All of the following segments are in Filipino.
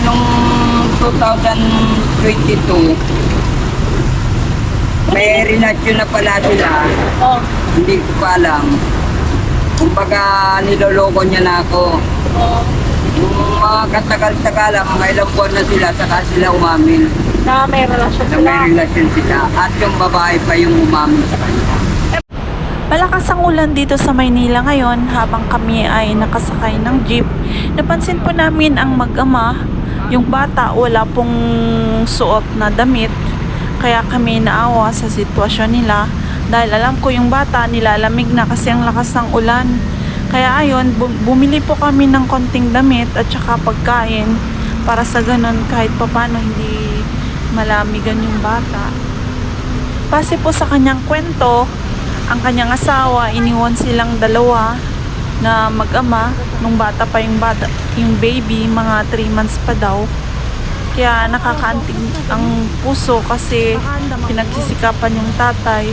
nung 2022, may relasyon na pala sila. Oh. Hindi ko pa alam. Kumbaga, niloloko niya na ako. Oh. Yung mga katagal-tagala, mga ilang buwan na sila, saka sila umamin. Na may relasyon Na sila. may relasyon sila. At yung babae pa yung umamin sa kanya. Malakas ang ulan dito sa Maynila ngayon habang kami ay nakasakay ng jeep. Napansin po namin ang mag-ama, yung bata wala pong suot na damit. Kaya kami naawa sa sitwasyon nila dahil alam ko yung bata nilalamig na kasi ang lakas ng ulan. Kaya ayun, bumili po kami ng konting damit at saka pagkain para sa ganun kahit papano hindi malamigan yung bata. Base po sa kanyang kwento, ang kanyang asawa, iniwan silang dalawa na mag-ama nung bata pa yung baby, mga 3 months pa daw. Kaya nakakaantig ang puso kasi pinagsisikapan yung tatay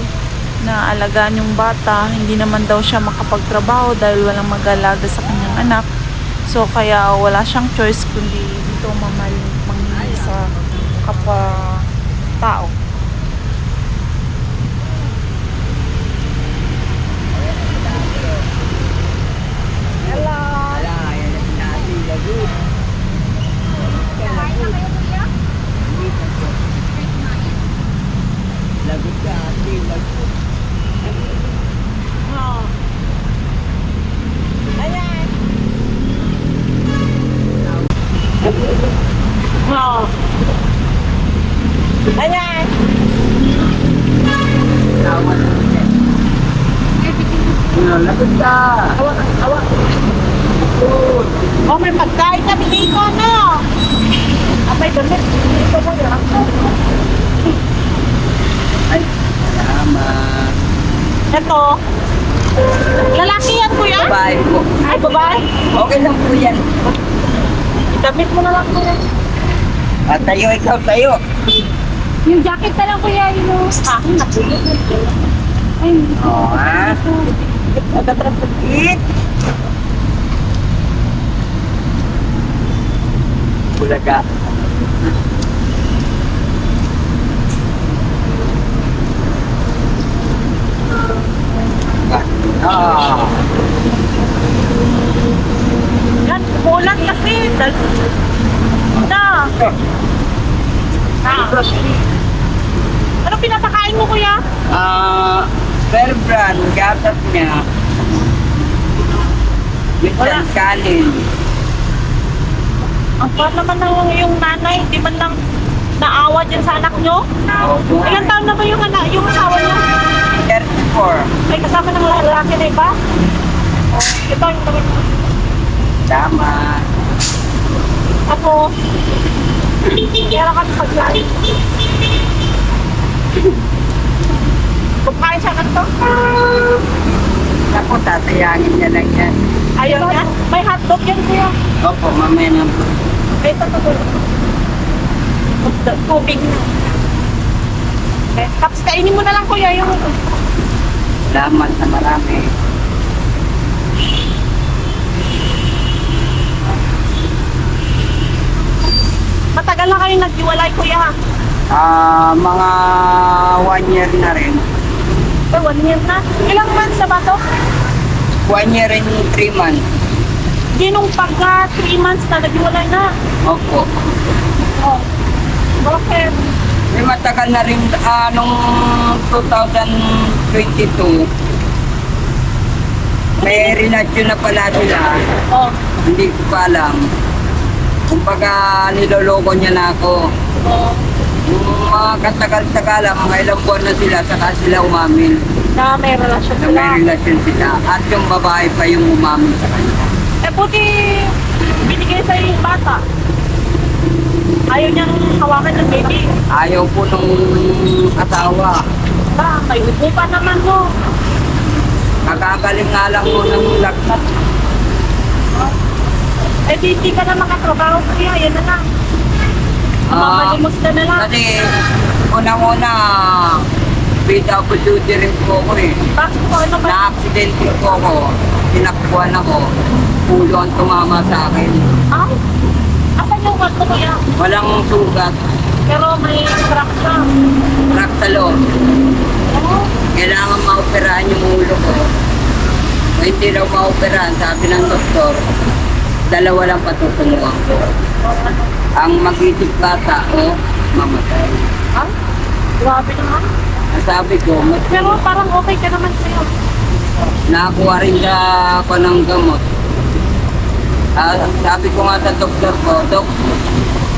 na alagaan yung bata. Hindi naman daw siya makapagtrabaho dahil walang mag-alaga sa kanyang anak. So kaya wala siyang choice kundi dito manghingi sa kapwa tao. Lagot ka, ate. Lagot. Oh. Ayan. Oh. Ayan. Tawa na siya. Lagot ka. Awa, awa. Oh, may pagkain kami dito, no? May damit. Dito mo yan. Ay, salamat. Ito. Lalaki yan, kuya? Babae po. Ay, babae? Okay lang po yan. Damit mo na lang, kuya. At tayo, ikaw tayo. Yung jacket na lang, kuya. Yung akin, napulot. Ay, Oo, ha? Eat. Bulaga. Ah. yan, ulan kasi. Na. Ano pinapakain mo, kuya? Bear brand, gatas niya. Minsan kanin. Ang part naman ng yung nanay, di man lang naawa dyan sa anak nyo? Opo. Ilan taon na ba yung asawa niya? 34. May kasama ng lalaki na iba? Oh, ito yung damit mo. Tama. Ako, kaya kami pagkain. Pagkain siya ganito? Ako, tatayangin niya lang yan. Ayaw niya? May hotdog yan, kuya. Opo, mamaya na po. Ay, ito. Tubig na. Okay. Tapos kainin mo na lang, kuya, yung Salamat na marami. matagal na kayo naghiwalay, kuya. Mga 1 year na rin. Eh, 1 year na. Ilang months na ba to? 1 year and 3 months. Di nung pagka 3 months na naghiwalay na. Opo. Oh. Bakit? May matagal na rin nung 2022. May relasyon na pala sila. Oh. Hindi ko pa alam. Kumbaga, niloloko niya na ako. Oh. Yung mga katagal-tagala, mga ilang buwan na sila, saka sila umamin. Na may relasyon Na sila. may relasyon sila. At yung babae pa yung umamin sa kanya. Eh, buti binigay sa'yo yung bata. Ayaw niyang hawakan ng baby. Ayaw po nung asawa. Ba, may upo pa naman mo. Kakagaling nga lang po ng lagnat. Eh, di ka na makatrabaho, kuya. Yan na lang. Mamalimos ka na lang. Kasi unang-una, PWD rin po ako eh. Bakit po? Ano ba? Na-accidente po ako. Tinakbuhan ako. Pulo ang tumama sa akin. Ay, asan yung kwarto mo yan? Walang sugat. Pero may crack siya. Crack sa loob. Oo. Kailangan maoperahan yung ulo ko. Kung hindi raw maoperahan, sabi ng doktor, 2 lang patutunguhan ko. Ang mag-isip bata o mamatay. Ay, grabe naman. Ang sabi ko, Pero parang okay ka naman sa'yo. nakakuha rin ka ako ng gamot. Sabi ko nga sa doktor ko, Dok,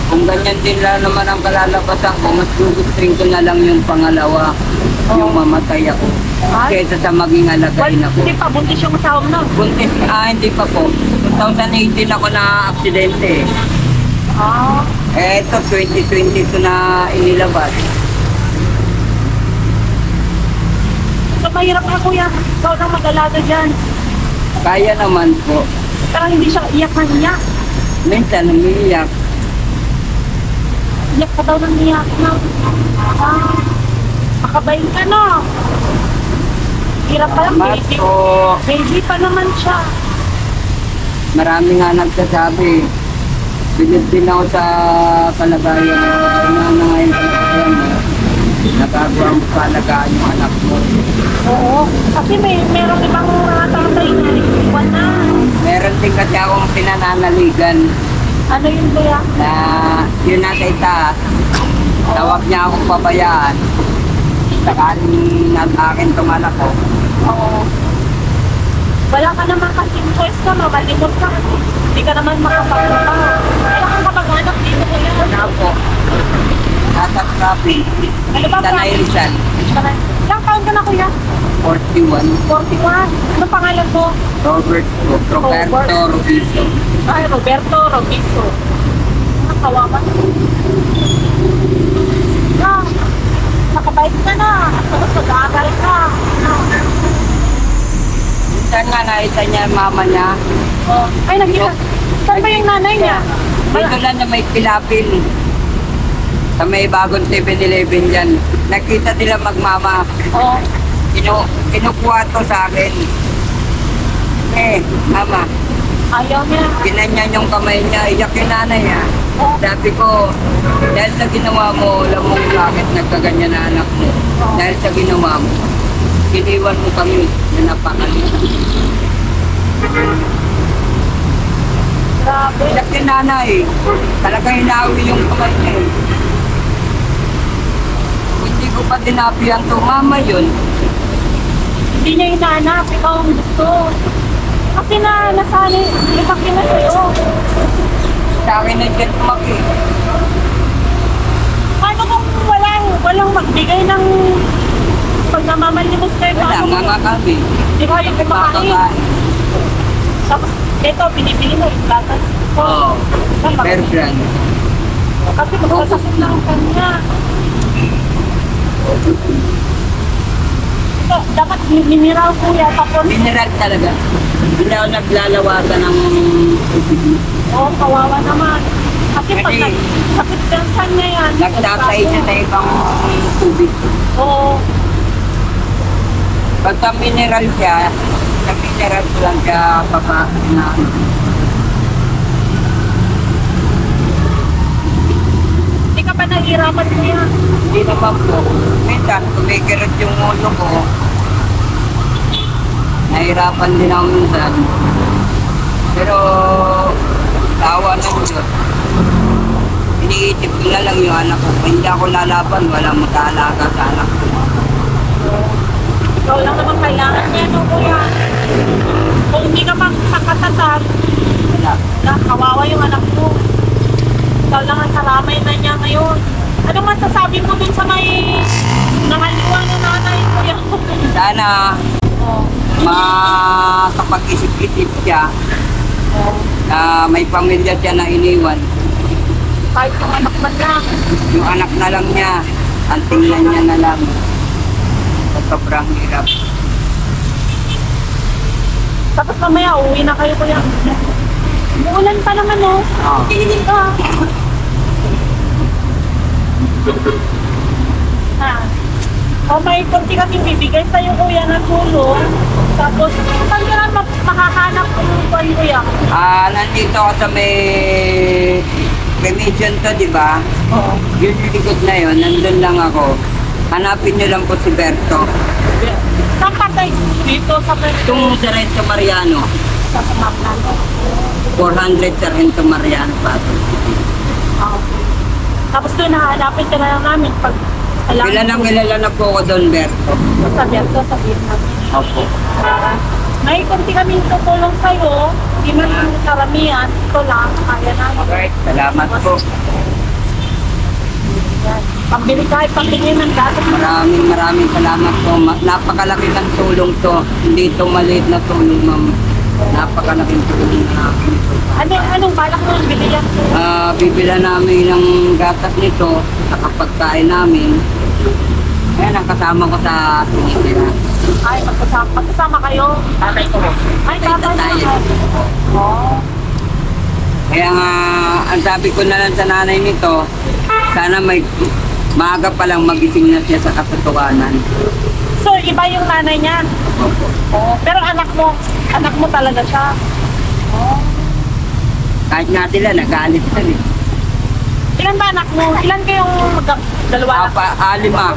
kung ganyan din lang naman ang kalalabasan ko, mas gugustrin ko na lang yung pangalawa, yung mamatay ako. Ay. Kaysa sa maging alagain ako. Hindi pa, buntis yung asawa mo na. Buntis, hindi pa po. 2018 ako na aksidente. Ah, Ito, 2022 na inilabas. so mahirap na kuya. Ikaw nang mag-alaga dyan. Kaya naman po. Pero hindi siya iyak na niya. Minsan, umiiyak. Iyak ka daw ng iyak na. Ah, makabayin ka na. Hirap pa lang, Salamat baby. po. Baby pa naman siya. Marami nga nagsasabi. Bilib din ako sa kalagayan. Nanangayon sa kalagayan mo. Nagagawa mo kalagaan yung anak mo. Oo. Kasi meron ibang mga tatay na iwan na. Meron din kasi akong pinananaligan Ano yun kuya? na yun nasa itaas. Tawag niya akong pabayaan. Sakaling akin tong anak ko. Oo. Wala ka naman kasing choice ka, mamalimot ka kasi hindi ka naman makapagtrabaho. Wala kang kapag-anak dito kuya. Wala po. Nasa traffic. Ano ba Sa Nailisan. Ilang taon ka na kuya? 41. 41. Ano pangalan mo? Roberto Rubizo. Ay, Roberto Robizo. Ang kawawan. Ah, nakabait ka na. Tapos mag-aaral ka. Minsan nga nakita niya yung mama niya. Oh. Ay, nakita. Saan ba yung nanay niya? Dito lang na may pilapil. Sa may bagong 7-Eleven dyan. Nakita nila magmama. Oh. Kinukuha to sa akin. Mama, Ayaw niya. ginanyan yung kamay niya, iyak yung nanay niya. Oh. Sabi ko, dahil sa ginawa mo, alam mo bakit nagkaganyan na anak mo. Oh. Dahil sa ginawa mo, iniwan mo kami na napakalitan. Grabe. Iyak yung nanay. Talagang hinawi yung kamay niya. Hindi ko pa dinapihan to, mama yun. Hindi niya hinahanap. Ikaw ang gusto. Kasi nasali. Lumaki na sa'yo. Sa akin na dyan tumaki. Paano kung walang magbigay ng pag namamalimos kayo? Wala, paano mga kami. Di ba yung kumakain? Kakakain. Tapos, ito, binibili mo yung gatas. Oo. Kapag- Bear brand. Kasi magsasakit na ang kanya. Ito, dapat mineral kuya. Tapos, Mineral talaga. Hindi ako naglalawasan ng tubig. kawawa naman. Kasi pag Kasi- nagsakit ka sa kanya yan. Nagtatay siya sa ibang tubig. Oo. Pagka mineral siya, sa mineral ko lang siya na Hindi ka ba nahihirapan kuya? hindi naman po. Minsan, kumikirot yung ulo ko. Nahirapan din ako minsan. Pero, tawa ng Diyos. Iniisip ko na lang yung anak ko. Kung hindi ako lalaban, walang mag-aalaga sa anak ko. Ikaw lang naman kailangan niya, no kuya? Kung hindi ka magkakatatag, Wala. kawawa yung anak mo. Ikaw lang ang karamay na niya ngayon. Ano masasabi mo dun sa may nangaliwa na nanay, kuya? Sana Oh. makapag-isip-isip siya Oh. na may pamilya siya na iniwan. Kahit yung anak man lang. Yung anak na lang niya, ang tingnan niya na lang. Sa sobrang hirap. Tapos mamaya, uwi na kayo, kuya. Umuulan pa naman, oh. Oo. Tinig ka. O may konti kaming bibigay sa'yo, kuya, na tulong. Tapos, saan ka na makahanap ng kuwan, kuya? Nandito ako sa may cremation to, di ba? Oo. Yung likod na yun, nandun lang ako. Hanapin niyo lang po si Berto. Saan ka tayo? Dito sa Itong Sargento Mariano. Sa Mamlan. 400 Sargento Mariano pa. Ah, okay. Tapos doon hahanapin ka na lang namin pag Kilala na po ako doon, Berto. sa Berto, sabihin namin. Opo. May kunti kami tutulong sa'yo. Hindi man kami karamihan. Ito lang, kaya namin. Alright, salamat po. Yan. Pambili kahit pambili ng gatas. Maraming salamat po. Napakalaki ng tulong to. Hindi ito maliit na tulong, ma'am. Napakalaking tulong na ito. Anong balak mo yung bili yan? Bibila namin ng gatas nito sa kapagkain namin. Ayan ang kasama ko sa sinitira. Ay, magkasama kayo. Tatay ko. Ay, tatay tayo. na. Oo. Kaya nga, ang sabi ko na lang sa nanay nito, sana maaga pa lang magising na siya sa katotohanan. So, iba yung nanay niya. Oo. Pero anak mo talaga siya. Oo. Kahit nga sila, nagalit na eh. Ilan ba anak mo? Ilan kayong dalawa? Lima.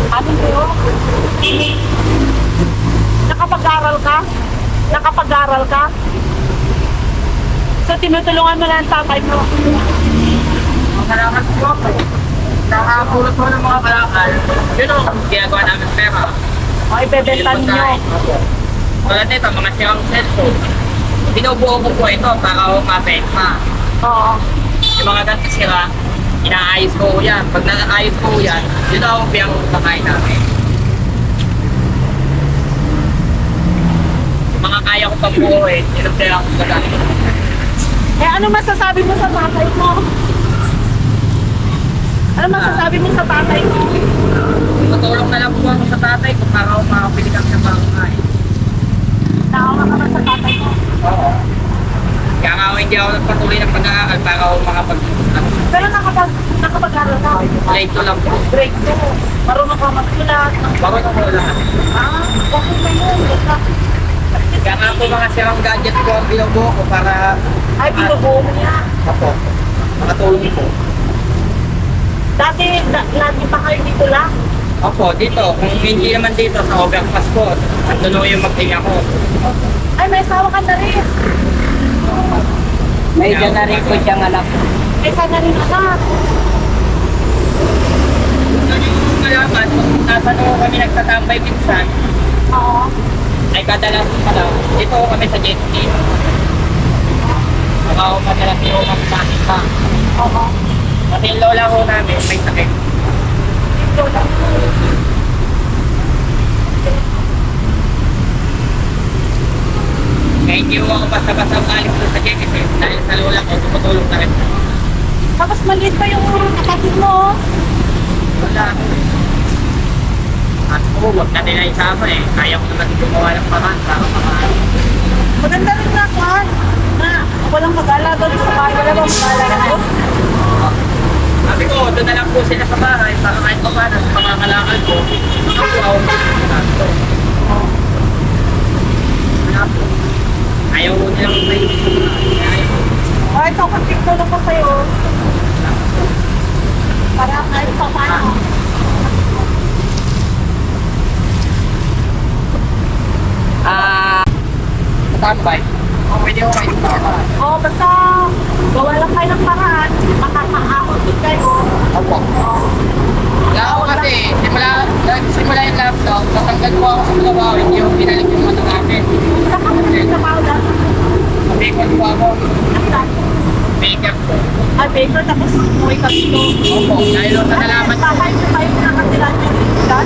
Anin kayo? Nakapag-aral ka? Nakapag-aral ka? So, tinutulungan mo na ang tatay mo. Salamat po ako. Nakapulot po ng mga kalakal. Yun o, ginagawa namin pera. O, ibebenta ninyo. Tulad nito, mga sirang cellphone. Binubuo ko po ito para mabenta. Oo. Yung mga ganito sira, inaayos ko yan. Pag naayos ko yan, yun ang biyang kakain namin. Yung mga kaya ko pang buuin, yun ang kaya ko gagawin. Eh, ano masasabi mo sa tatay mo? Ano masasabi mo sa tatay mo? Matulong na lang po ako sa tatay ko para ako makapili kami ng bahay. Nakawa ka ba sa tatay mo? Oo. Kaya nga hindi ako nagpatuloy ng pag-aaral para ako Pero nakapag-aral ka? Grade 2 lang po. Grade 2. Marunong ka magsulat. Marunong ko lahat. Okay na yun. Basta. Kaya nga po mga sirang gadget ko ang binubuo ko para Ay, binubuo mo niya. ako, makatulong po. Dati, lagi pa kayo dito lang. Opo, dito. Kung hindi naman dito sa overpass ko, andun ko yung magtinga ko. Ay, may asawa ka na rin. May na rin po siyang anak. May sana rin anak. Doon yung malaman, kung nasan ko kami nagtatambay minsan, Oo. ay kadalas pala, dito kami sa jet ski. Saka ako madalas yung magkakit pa. Oo. Kasi yung lola ko namin may sakit. Ito lang. Kaya hindi ko ako basta-basta umalis doon sa jet ski dahil sa lola ko tumutulong na rin. Tapos maliit pa yung kapatid mo. Wala. At po, huwag na nila isama eh. Kaya ko naman gumawa ng paraan para makaano. Maganda rin na kwan. Na walang mag-alaga doon sa bahay. Wala ba mag-alaga doon? Sabi ko, doon na lang po sila sa bahay para kahit pa paano sa pamamalakal ko. Makakuha ko ito. Wala po. Ayaw ko nilang may ayaw. Ay, ito kung tignan ko sa'yo. Para kahit pa paano. Tambay. Pwede ko kayo tambay. Oo, basta gawa lang kayo ng paraan. Makakaahon din kayo. Opo. Kaya ako kasi, simula yung laptop, natanggal ko ako sa trabaho, hindi ko pinalik yung mata namin. Saka mo na sa paulan. Bacon po ako, Ang dami. makeup po. Ay, paper, tapos umuwi ka dito. Opo, dahil sa nalaman ko, Bahay mo kayo nakatira niyo dito.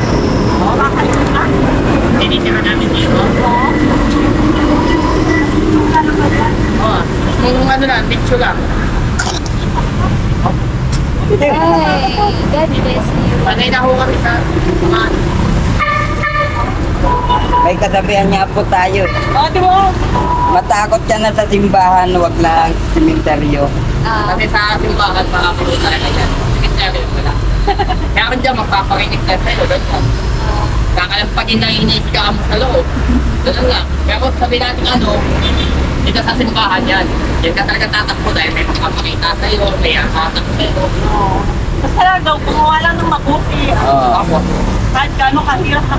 Bahay mo na. tinitira namin dito. Oo. Ano ba yan? Oo, kung ano lang, picture lang. Hey, God bless you. Panay na ho kami sa mga May kasabihan niya po tayo. di ba? Matakot ka na sa simbahan, wag lang sa simenteryo. kasi sa ating bakal makakapulo talaga yan. Secretary ko lang. Kaya kung dyan, magpaparinig na sa'yo, doon lang. Kakalampagin na iniit ka mo sa loob. Doon lang. Pero sabi natin ano, dito sa simbahan yan. Hindi ka talaga tatakbo dahil may makapakita sa'yo, may hatak sa'yo. Oo. Basta lang daw, gumawa lang ng mabuti. Ako. Kahit gano'ng kahirap na